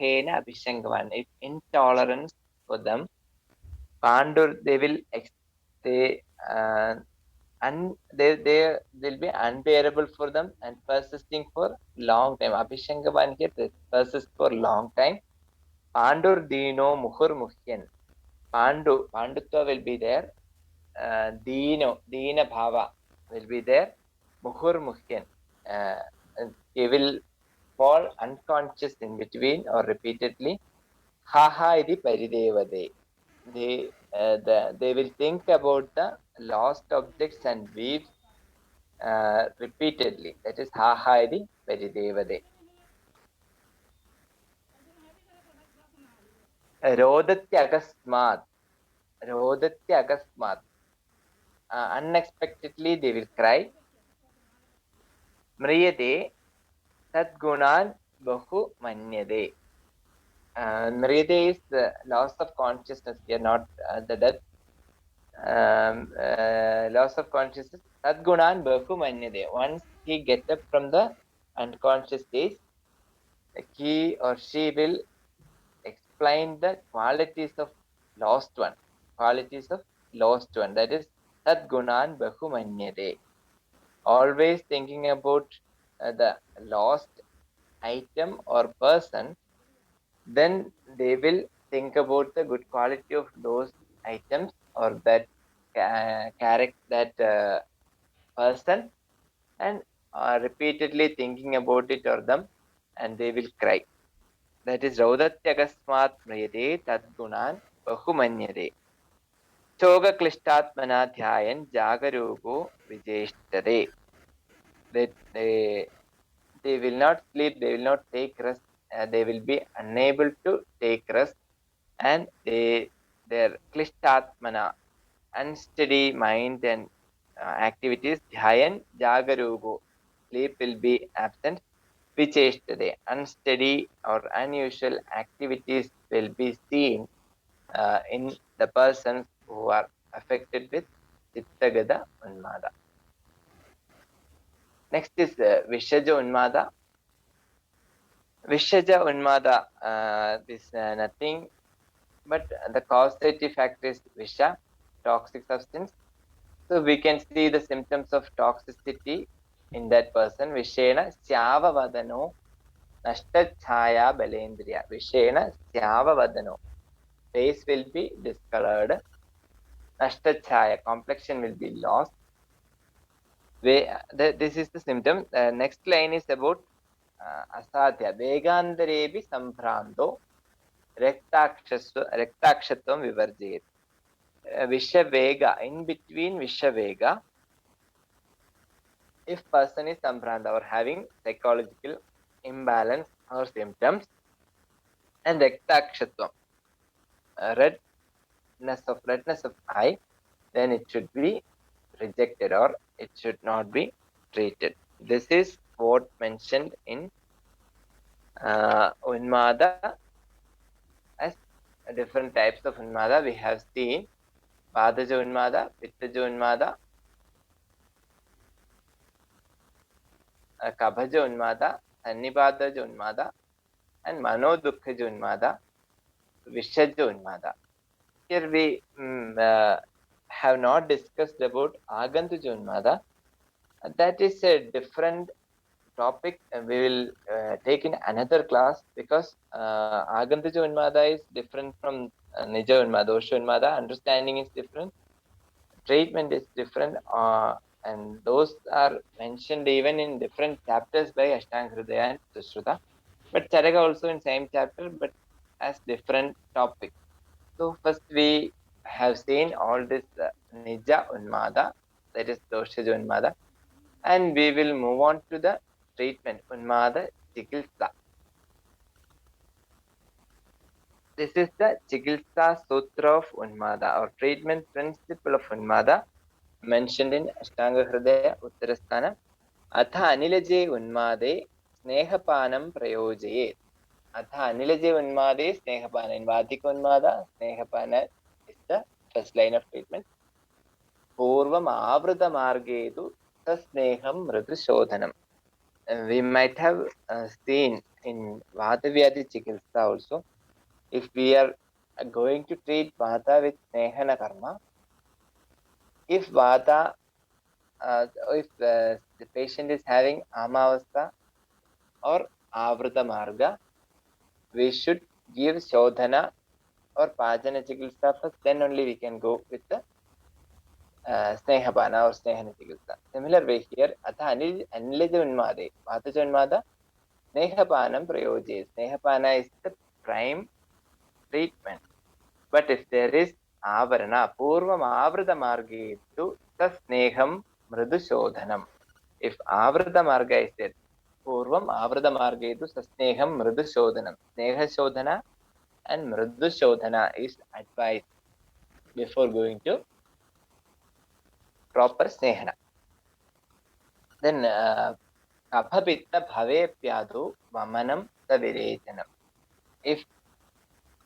Dukhena Abhishangavan. If intolerance for them, Pandur, they will they they'll be unbearable for them and persisting for long time. Abhishangavan here persists for long time. Pandur Dino Muhur Muhyan. Pandutva will be there. Deena Bhava will be there. Muhur Muhyan. He will fall unconscious in between or repeatedly. Haha iti paridevade. They will think about the lost objects and weep repeatedly. That is haha iti paridevade. Rodatya akasmat. Unexpectedly they will cry. Mriyate tadgunan bahu manyade. Mriyate is the loss of consciousness here, not the death. Loss of consciousness. Tadgunan bahu manyade. Once he gets up from the unconscious state, he or she will explain the qualities of lost one. Qualities of lost one. That is tadgunan bahu manyade. Always thinking about the lost item or person, then they will think about the good quality of those items or that character, that person, and repeatedly thinking about it or them, and they will cry. That is Raudatyagasmat Mriyate Tadgunan Bahumanyade. Choga Klishtatmana Dhyayan Jagarugo Vijeshtate. They will not sleep, they will not take rest, they will be unable to take rest, and their klishtatmana, unsteady mind and activities, dhyayan jagarugo, sleep will be absent, vicheshtade, unsteady or unusual activities will be seen in the persons who are affected with chittagada unmada. Next is Vishaja Unmada. Vishaja Unmada, is nothing but the causative factor is Visha, toxic substance. So we can see the symptoms of toxicity in that person. Vishena Syava Vadano Nashtachaya Balendriya. Vishena Syava Vadano. Face will be discolored. Nashtachaya, complexion will be lost. This is the symptom. Next line is about Asadhya. Vegandarebi Sambhranto Rektakshatvam Vivarjayet. Vishavega, in between Vishavega, if person is Sambhranta or having psychological imbalance or symptoms, and Rektakshatvam, redness of eye, then it should be rejected or it should not be treated. This is what mentioned in Unmada. As different types of Unmada we have seen: Vadaja Unmada, Pittaja Unmada, Kabhaja Unmada, Sannibadaja Unmada, and Manodukhaja Unmada, Vishaja Unmada. Here we have not discussed about Agantuja Unmada. That is a different topic, and we will take in another class, because Agantuja Unmada is different from Nija Unmada, Dosha Unmada. Understanding is different, treatment is different, and those are mentioned even in different chapters by Ashtanga Hridaya and Sushruta. But Charaka also in same chapter, but as different topic. So first we have seen all this Nija Unmada, that is Doshaja Unmada, and we will move on to the treatment, Unmada Chikitsa. This is the Chikitsa Sutra of Unmada, or treatment principle of Unmada, mentioned in Ashtanga Hridaya Uttarasthana. Atha anilaje Unmade Snehapanam Prayojayet. Atha anilaje Unmade Snehapana. In Vatika Unmada, Snehapana is the first line of treatment. Purvam Avrata Margetu Sasneham Mritu Shodhanam. we might have seen in Vata Vyadhi Chikitsa also, if we are going to treat Vata with Snehana Karma, if Vata, if the patient is having Amavasta or Avrita Marga, we should give Shodhana or Pajana Chikitsa first, then only we can go with the Snehapana or Snehana Chikitsa. Similar way here, Atha Anilija Unmade, Vataja Unmada, Snehapanam Prayoje. Snehapana is the prime treatment. But if there is Avarana, Purvam Avrita Marge to Sneham Mridu Shodhanam. If Avrita Marga is there, Purvam Avrita Marge to Sneham Mridu Shodhanam. Sneha Shodhana and Mridu Shodhana is advised before going to proper Snehana. Then Kaphapitta Bhavepyadu Vamanam Savirejanam. If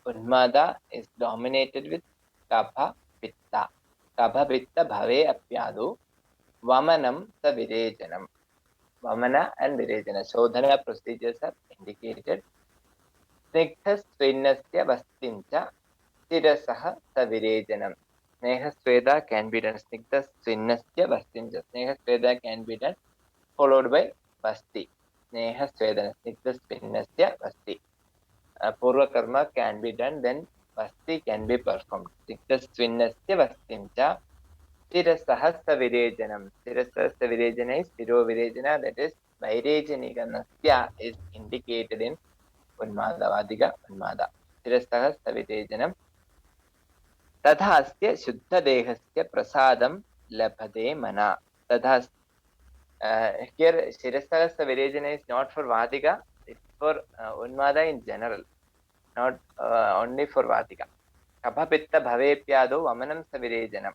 Unmada is dominated with Kapha Pitta, Kapha Pitta Bhave Apyadu Vamanam Savirejanam. Vamana and Virejana. Shodhana procedures are indicated. Snigdha Svinasya Vastincha Tirasaha Savirejanam. Sneha Sweda can be done. Snigdha Svinasya Vastincha. Sneha Sweda can be done, followed by Vasti. Sneha Swedana. Snigdha Svinasya Vasti. Purva Karma can be done, then Vasti can be performed. Snigdha Svinasya Vastincha Tirasaha Savirejanam. Tirasaha Savirejana is Tiro Virejana, that is Vairejaniganasya is indicated in Unmada, Vadiga Unmada. Tirasaha Savirejanam. Tadha asya Shuddha Dehasya Prasadam Labhade Mana. Tadha here Shirasaha Savirejana is not for Vadiga, it's for Unmada in general, not only for Vadiga. Kapha Pitta Bhavepyado Vamanam Savirejanam.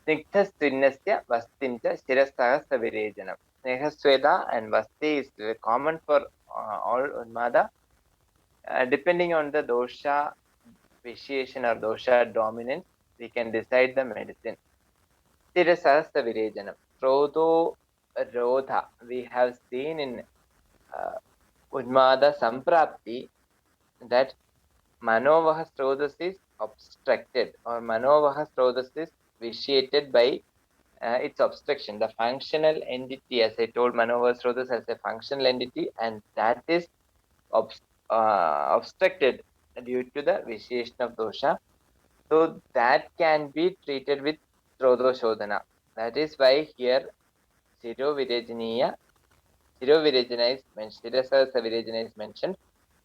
Snigdha Svinasya Vastincha Shirasaha Savirejanam. Snehasweda and Vasti is common for all Unmada. Depending on the dosha vitiation or dosha dominance, we can decide the medicine. Shirasaha Savirejanam. Srodho Rodha, we have seen in Unmada Samprapti that Manovaha Srodhas is obstructed or Manovaha Srodhas is vitiated by its obstruction. The functional entity, as I told, Manovaha Srodhas as a functional entity, and that is obstructed due to the vitiation of dosha. So that can be treated with Srodho Shodhana. That is why here Shiro Virejaniya, Shiro Virejana is mentioned, Shirasa Savirejana is mentioned.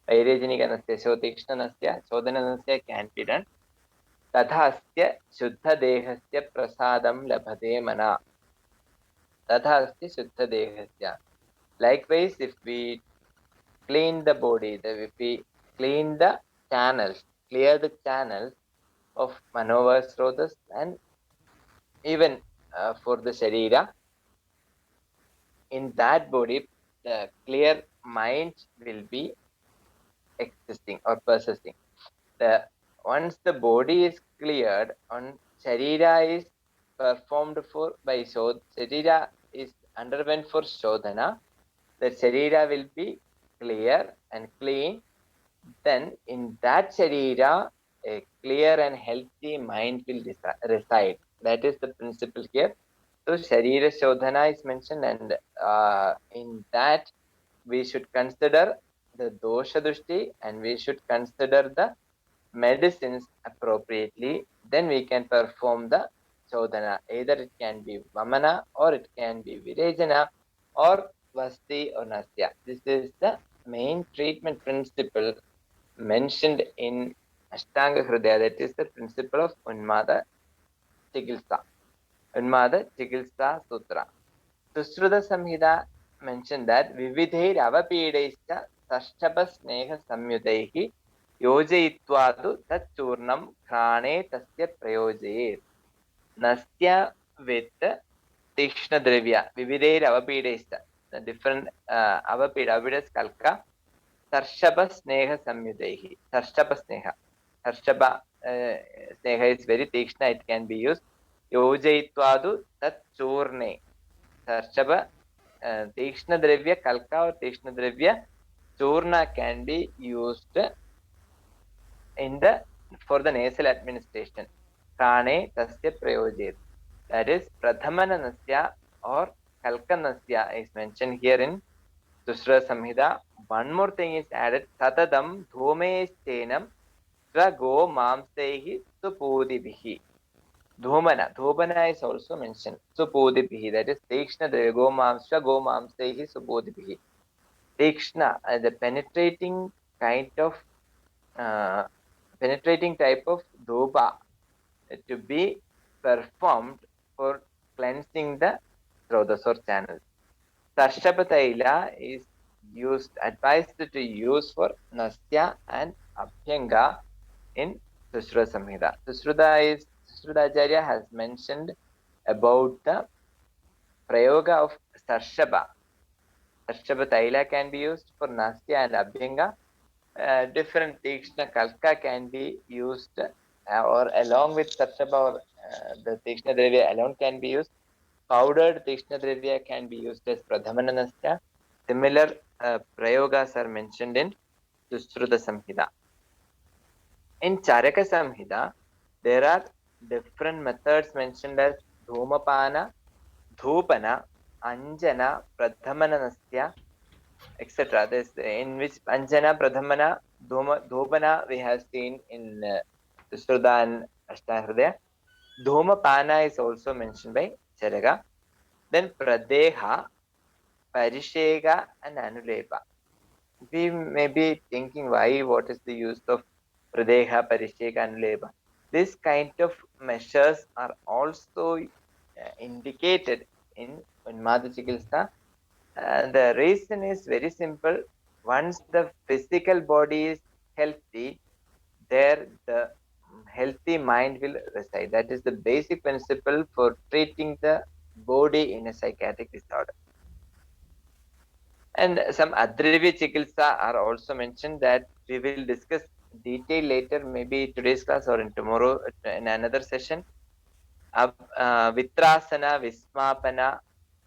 Vairejaniganasya, Shotikshnanasya, Shodhananasya can be done. Tadhasya Shuddha Dehasya Prasadam Labhade Mana. Tadhasya Shuddha Dehasya. Likewise, if we clean the body, if we clean the channels, clear the channels of Manova Srodhas and even for the Sharira, in that body, the clear mind will be existing or persisting. Once the body is cleared, on Sharira is performed for by Sharira is underwent for Shodhana, the Sharira will be clear and clean. Then in that Sharira, a clear and healthy mind will reside. That is the principle here. So Sharira Shodhana is mentioned, and in that we should consider the dosha drushti and we should consider the medicines appropriately. Then we can perform the Shodhana. Either it can be Vamana or it can be Virejana or Vasti or Nasya. This is the main treatment principle mentioned in Ashtanga Hridaya. That is the principle of Unmada Chikitsa. Unmada Chikitsa Sutra. Susruta Samhita mentioned that Vividhair Avapidaischa Sashtapa Sneha Samyutaihi Yojayitvadu Tachurnam Krane Tasya Prayojayet. Nasya with Tikshna Dravya. Vividhair Avapidaischa. The different Avapidas Kalka. Sarshapa Sneha Samyutaihi. Sarshapa Sneha. Sarshapa Sneha is very Tikshna, it can be used. Yojayitvadu Tachurne. Sarshapa Tikshna Dravya Kalka or Tikshna Dravya Churna can be used for the nasal administration. Kane tasya prayojit. That is Pradhamananasya or Kalkanasya is mentioned here in Susra Samhita. One more thing is added. Satadam Dhume Stenam Go Mamsehi Supodibihi. Dhumana is also mentioned. Supodibihi. That is Tikshna Go Mamsehi Supodibihi. Tikshna, the penetrating type of dhoba to be performed for cleansing the throats or channels. Sarshapataila is advised to use for Nasya and Abhyanga in Susruta Samhita. Susrutacharya has mentioned about the prayoga of Sarshapa. Sarshapa Taila can be used for Nasya and Abhyanga. Different Tikshna Kalka can be used or along with Sarshapa or the Tikshna Dravya alone can be used. Powdered Tikshna Dravya can be used as Pradhamananasya. Similar prayogas are mentioned in Susruta Samhita. In Charaka Samhita, there are different methods mentioned as Dhumapana, Dhupana, Anjana, Pradhamananasya, etc. This in which Anjana, Pradhamana, Dhupana we have seen in Susruta and Ashtahridaya. Dhumapana is also mentioned by Charaka. Then Pradeha, Parishega, and Anulepa. We may be thinking what is the use of Pradeha, Parishega, Anuleba. This kind of measures are also indicated in Unmada Chikitsa. The reason is very simple. Once the physical body is healthy, there the healthy mind will reside. That is the basic principle for treating the body in a psychiatric disorder. And some Adravya Chikitsa are also mentioned that we will discuss detail later, maybe today's class or in tomorrow in another session. Vitrasana, Vismapana,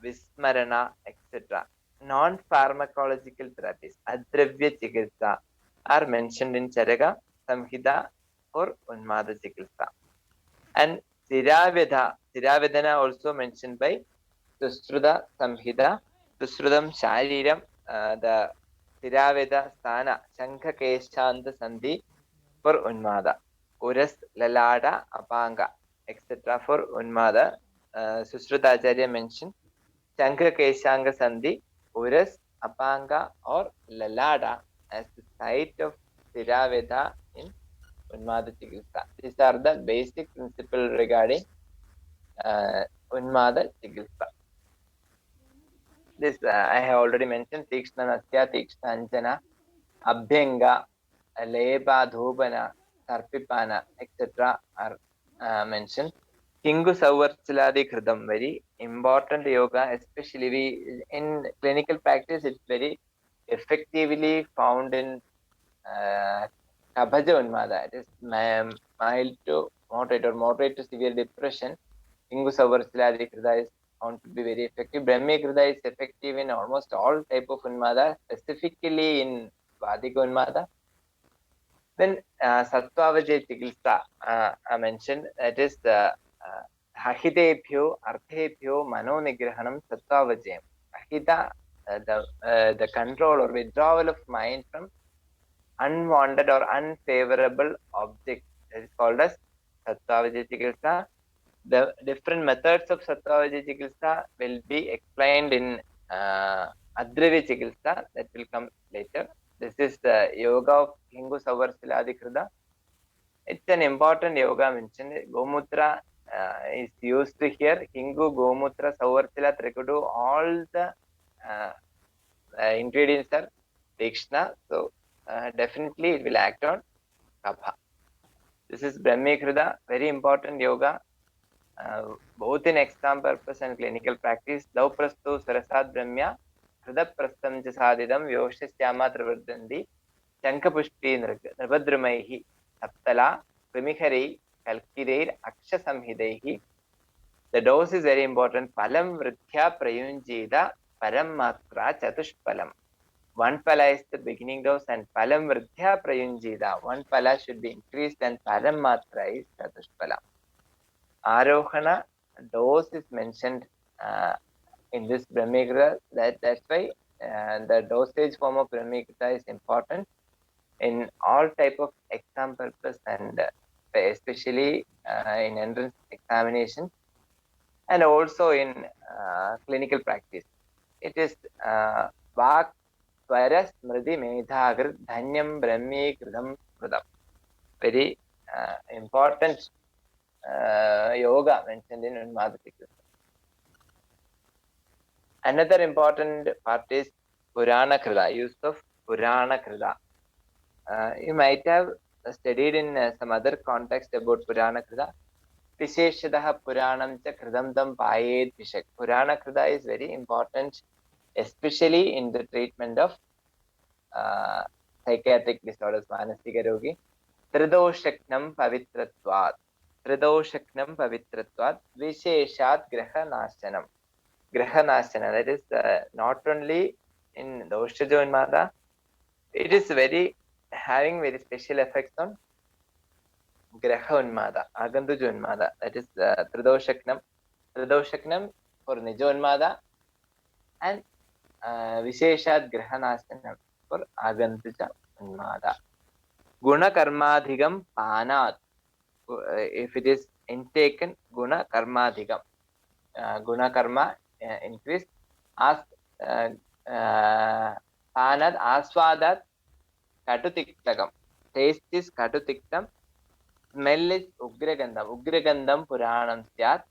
Vismarana, etc. Non-pharmacological therapies, Adravya Chikitsa, are mentioned in Charaka Samhita or Unmada Chikitsa. And Siravedana also mentioned by Susruta Samhita. Susrutam Shariram, the Siraveda Sthana, Shankha Keshanta Sandhi for Unmada. Uras Lalada Apanga, etc. for Unmada. Susruta Acharya mentioned Shankha Keshanga Sandhi, Uras, Apanga, or Lalada as the site of Siraveda in Unmada Chikitsa. These are the basic principles regarding Unmada Chikitsa. This I have already mentioned. Tikshna Nasya, Tikshna Anjana, Abhyanga, Leba, Dhubana, Sarpipana, etc. are mentioned. Kingu Savarchiladi Kridam, very important yoga, especially in clinical practice, it's very effectively found in Kabhaja Unmada. It is mild to moderate or moderate to severe depression. Kingu Savarchiladi Krida is found to be very effective. Brahmi Krida is effective in almost all type of Unmada, specifically in Vadika Unmada. Then Sattvavajay Chikitsa I mentioned, that is Ahitebhyo, Arthebhyo, Mano Nigrahanam Sattvavajayam. Ahita, the control or withdrawal of mind from unwanted or unfavorable objects. That is called as Sattvavajay Chikitsa. The different methods of Sattvavajay Chikitsa will be explained in Adravya Chikitsa, that will come later. This is the yoga of Hingu Savarsiladhikrita. It's an important yoga mentioned. Gomutra is used here. Hingu, Gomutra, Savarsila, Trikudu, all the ingredients are Tikshna. So definitely it will act on Kapha. This is Brahmikrita, very important yoga. Both in exam purpose and clinical practice. Lauprastu Sarasad Brahmya, Hridaprastam Jasadidam, Vyoshasyama Travardandi, Chankapushti Nirvadramaihi, Saptala, Primihari, Kalkireir, Aksha Samhidehi. The dose is very important. Palam Vrithya Prayunjida param matra chatushpalam. One pala is the beginning dose and palam vridhya prayunjida. One pala should be increased and param matra is chatushpalam. Arohana dose is mentioned in this Brahmigrha. That's why the dosage form of Brahmigrha is important in all type of exam purpose and especially in entrance examination and also in clinical practice. It is Vak Swaras Smriti Medhagr Dhanyam Brahmi Kridam Kridam. Very important yoga mentioned in Unmada. Another important part is Purana Krida, use of Purana Krida. You might have studied in some other context about Purana Krida. Visheshadaha Puranam cha Kridam tam Payed Vishak. Purana Krida is very important, especially in the treatment of psychiatric disorders, Manasika Rogi. Tridoshaknam Pavitratvat. Tridoshaknam Pavitratvat Visheshat Graha Nashanam. Graha Nasana, that is not only in Doshajo and Mada, it is having very special effects on Graha Unmada, Agandujo Unmada, that is Tridoshaknam. Tridoshaknam for Nijo Unmada and Visheshat Grahanasanam for Aganduja Unmada. Guna Karmadhigam Panat. If it is intaken, Guna Karmadhigam. Guna Karma increase. As Panad Aswadat Katutiktakam. Taste is Katutiktam. Smell is Ugragandam. Ugragandam Puranam Syat.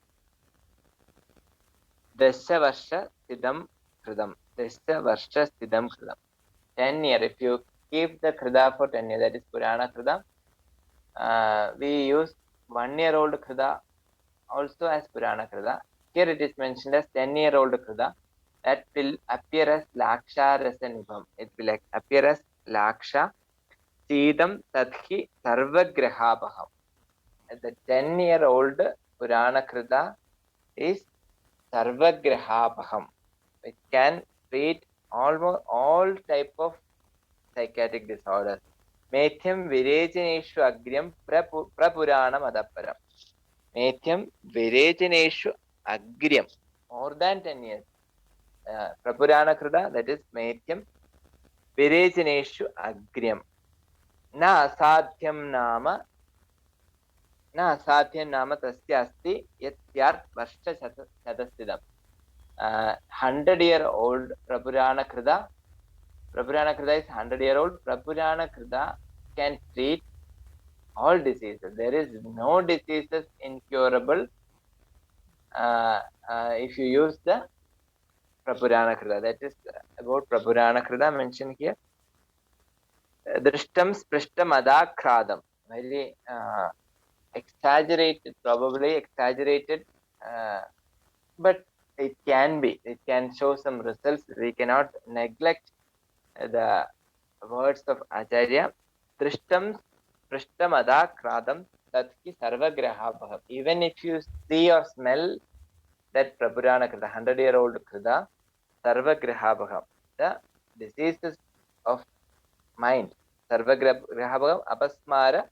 Dasha Varsha Siddham Kridam. Dasha Varsha Siddham Kridam. 10 years. If you keep the Krida for 10 years, that is Purana Krida. We use 1-year-old Krida also as Purana Krida. Here it is mentioned as 10-year-old Krida. That will appear as Laksha Rasa Nibham. It will appear as Laksha Chidam Tadhi Sarvagrahabham. The 10-year-old Purana Krida is Sarvagrahabham. It can treat almost all type of psychiatric disorders. Methyam Virejaneshu Agryam Prapuranam Adaparam. Methyam Virejaneshu Agryam. More than 10 years. Prapurana Krida, that is Methyam Virejaneshu Agryam. Na asadhyam nama tasya asti yatyart varsha chatasidam. 100-year-old Prapurana Krida. Prapurana Krida is 100-year-old. Prapurana Krida can treat all diseases. There is no diseases incurable if you use the Prapurana Krida. That is about Prapurana Krida mentioned here. Drishtam Sprishtam Adakradam. Very exaggerated, probably exaggerated, but it can show some results. We cannot neglect the words of Acharya. Drishtam Sprishtam Adakradam Tatki Sarvagrahabham. Even if you see or smell that Prapurana Krida, 100-year-old Krida, Sarvagrahabham, the diseases of mind, Sarvagrahabham, Apasmara,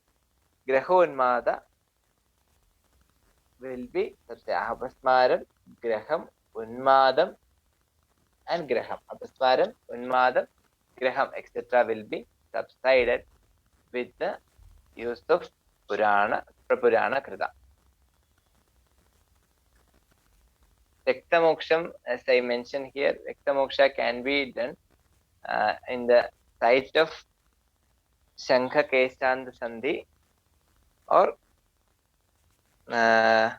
Grahonmada will be Apasmaram, Graham, Unmadam, and Graham. Apasmaram, Unmadam, Graham, etc. will be subsided with the use of Prapurana Krida. Rektamoksham, as I mentioned here, Rektamoksha can be done in the site of Shankha Keshand Sandhi or Shankha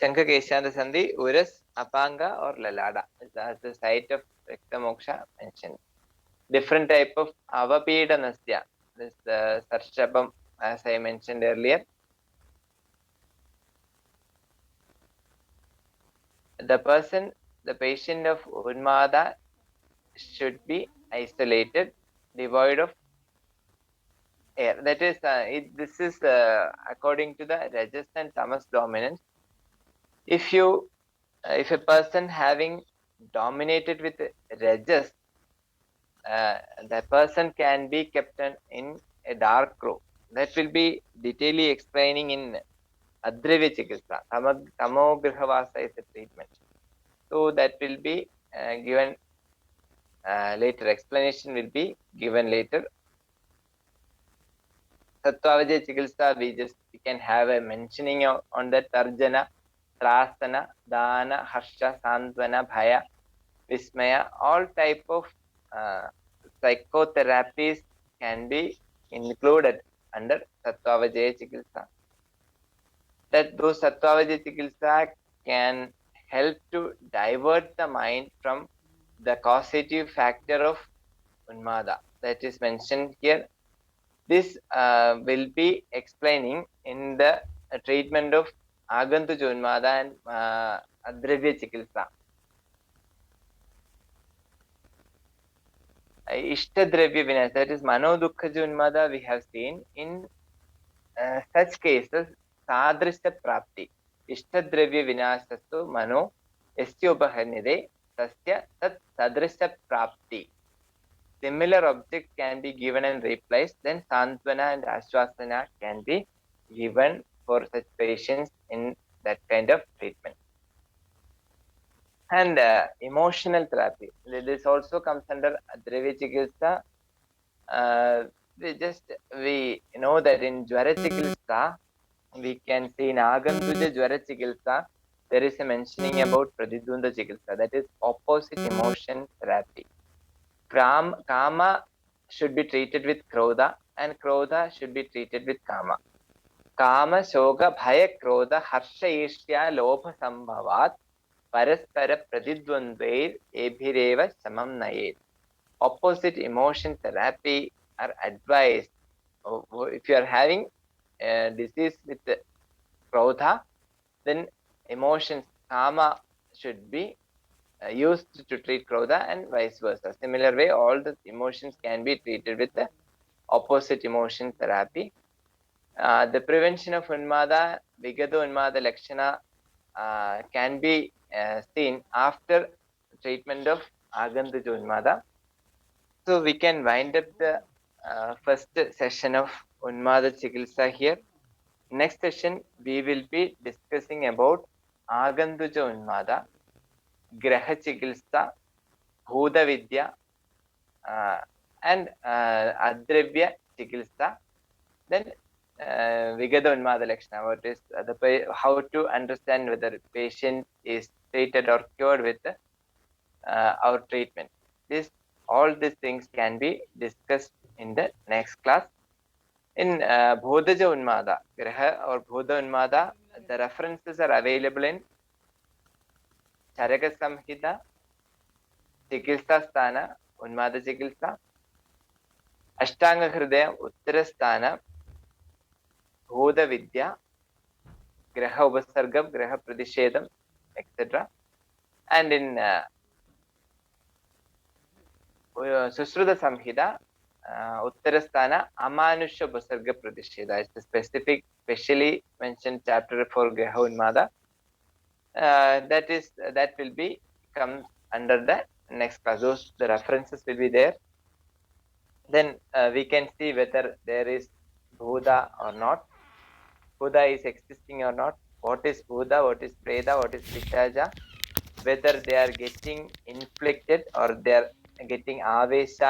Keshand Sandhi, Uras, Apanga or Lalada. That's the site of Rektamoksha mentioned. Different type of Avapedanasya. This Sarshabam, as I mentioned earlier. The patient of Unmada should be isolated, devoid of air. That is, this is according to the Rajas and Tamas dominance. If a person having dominated with Rajas, the person can be kept in a dark room. That will be detailedly explaining in Adravya Chikitsa. Tamo Grhavasa is a treatment. So that will be given later. Explanation will be given later. Sattva Chikitsa, we can have a mentioning on the Tarjana, Trasana, Dana, Harsha, Sandvana, Bhaya, Vismaya. All type of psychotherapies can be included under Sattva Chikitsa. That those Sattva Chikitsa can help to divert the mind from the causative factor of Unmada that is mentioned here. This will be explaining in the treatment of Agantuja Unmada and Adravya Chikitsa. Ishtadravya Vinas, that is Mano Dukkhaja Unmada, we have seen in such cases Sadrisha Prapti. Ishtadravya Vinasastu Mano Estyopahanide Tasya Tat Sadrisha Prapti. Similar object can be given and replaced, then Santwana and Ashwasana can be given for such patients in that kind of treatment. And emotional therapy. This also comes under Adravya Chikitsa. We know that in Jwara Chikitsa, we can see in Agantuja Jwara Chikitsa, there is a mentioning about Pradidvanda Chikitsa, that is opposite emotion therapy. Kama should be treated with Krodha, and Krodha should be treated with Kama. Kama, Shoga, Bhaya, Krodha, Harsha, Ishya, Lobha, Sambhavat, Paraspara, Pradidvandvair, Ebhireva, Samam Nayet. Opposite emotion therapy are advised. If you are having a disease with Krodha, then emotions, Kama should be used to treat Krodha and vice versa. Similar way, all the emotions can be treated with the opposite emotion therapy. The prevention of Unmada, Vigado Unmada Lakshana can be seen after treatment of Agantuja Unmada. So we can wind up the first session of Unmada Chikitsa here. Next session, we will be discussing about Agantuja Unmada, Graha Chikitsa, Bhuda Vidya, and Adravya Chikitsa. Then Vigada Unmada Lakshana, what is how to understand whether patient is treated or cured with our treatment. All these things can be discussed in the next class. In Bhodaja Unmada, Graha or Bhoda Unmada, the references are available in Charaka Samhita, Chikitsa Sthana, Unmada Chikitsa, Ashtanga Hridaya, Uttara Sthana, Bhoda Vidya, Graha Upasargam, Graha Pradishedam, etc. And in Susruta Samhita, Uttarasthana, Amanusha Upasarga Pradisheda. It's a specially mentioned chapter for Graha Unmada. That will be come under the next class. The references will be there. Then we can see whether there is Bhuda or not. Bhuda is existing or not. What is Bhuda? What is Preda? What is Pitaja? Whether they are getting inflicted or they are getting Avesha